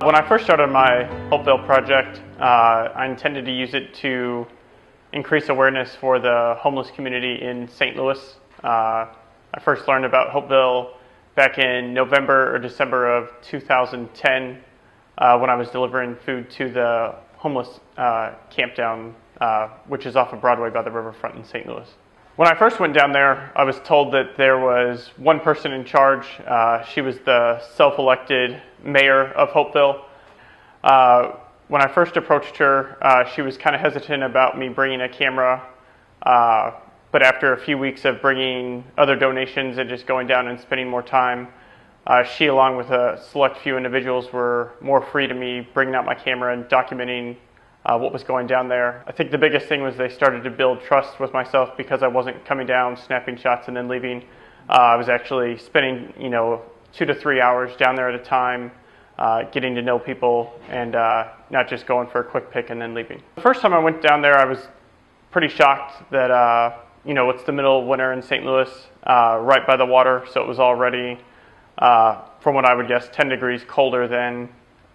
When I first started my Whealon project, I intended to use it to increase awareness for the homeless community in St. Louis. I first learned about Whealon back in November or December of 2010 when I was delivering food to the homeless camp down, which is off of Broadway by the riverfront in St. Louis. When I first went down there, I was told that there was one person in charge. She was the self-elected mayor of Whealon. When I first approached her, she was kind of hesitant about me bringing a camera, but after a few weeks of bringing other donations and just going down and spending more time, she, along with a select few individuals, were more free to me bringing out my camera and documenting what was going down there. I think the biggest thing was they started to build trust with myself because I wasn't coming down, snapping shots, and then leaving. I was actually spending, 2 to 3 hours down there at a time, getting to know people and not just going for a quick pic and then leaving. The first time I went down there, I was pretty shocked that, it's the middle of winter in St. Louis, right by the water, so it was already, from what I would guess, 10 degrees colder than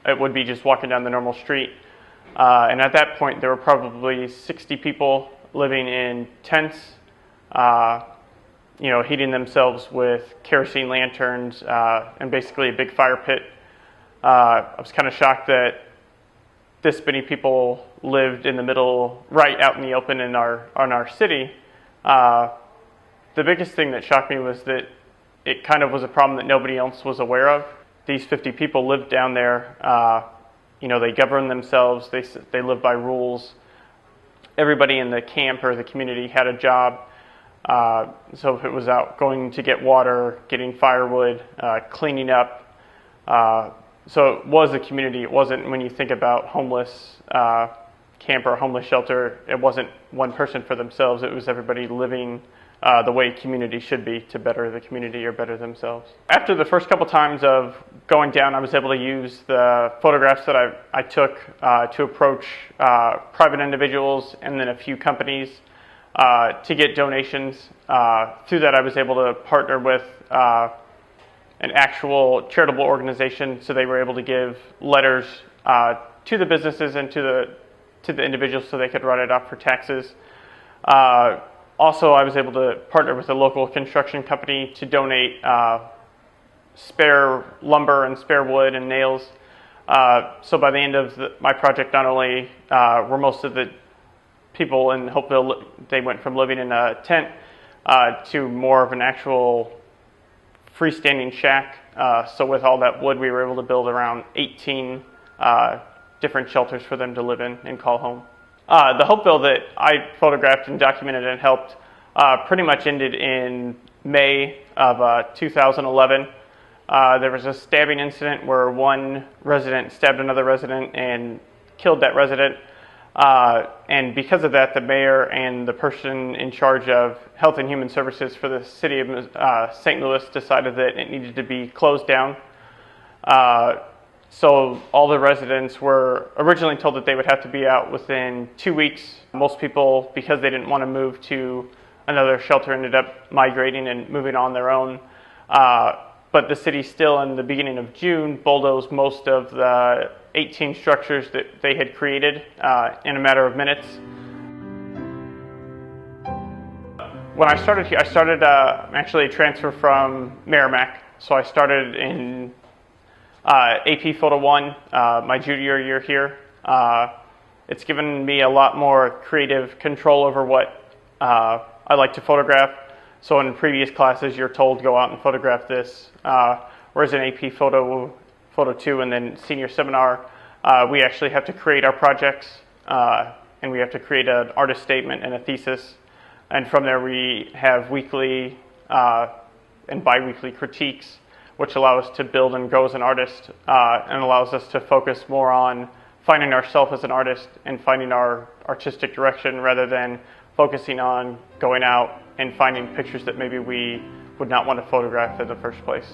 it would be just walking down the normal street. And at that point, there were probably 60 people living in tents, heating themselves with kerosene lanterns and basically a big fire pit. I was kind of shocked that this many people lived in the middle, right out in the open in our city. The biggest thing that shocked me was that it kind of was a problem that nobody else was aware of. These 50 people lived down there. They govern themselves, they live by rules. Everybody in the camp or the community had a job. So if it was out going to get water, getting firewood, cleaning up. So it was a community. It wasn't, when you think about homeless camp or homeless shelter, it wasn't one person for themselves. It was everybody living the way community should be to better the community or better themselves. After the first couple times of going down, I was able to use the photographs that I took to approach private individuals and then a few companies to get donations. Through that, I was able to partner with an actual charitable organization, so they were able to give letters to the businesses and to the individuals so they could write it off for taxes. Also, I was able to partner with a local construction company to donate spare lumber and spare wood and nails. So by the end of my project, not only were most of the people in Whealon, they went from living in a tent to more of an actual freestanding shack. So with all that wood, we were able to build around 18 different shelters for them to live in and call home. The Whealon that I photographed and documented and helped pretty much ended in May of 2011. There was a stabbing incident where one resident stabbed another resident and killed that resident. And because of that, the mayor and the person in charge of Health and Human Services for the city of St. Louis decided that it needed to be closed down. So all the residents were originally told that they would have to be out within 2 weeks. Most people, because they didn't want to move to another shelter, ended up migrating and moving on their own. But the city still, in the beginning of June, bulldozed most of the 18 structures that they had created in a matter of minutes. When I started here, actually a transfer from Merrimack. So I started in AP Photo 1, my junior year here. It's given me a lot more creative control over what I like to photograph. So in previous classes, you're told go out and photograph this, whereas in AP Photo 2 and then senior seminar, we actually have to create our projects and we have to create an artist statement and a thesis. And from there, we have weekly and bi-weekly critiques, which allow us to build and grow as an artist and allows us to focus more on finding ourselves as an artist and finding our artistic direction rather than focusing on going out and finding pictures that maybe we would not want to photograph in the first place.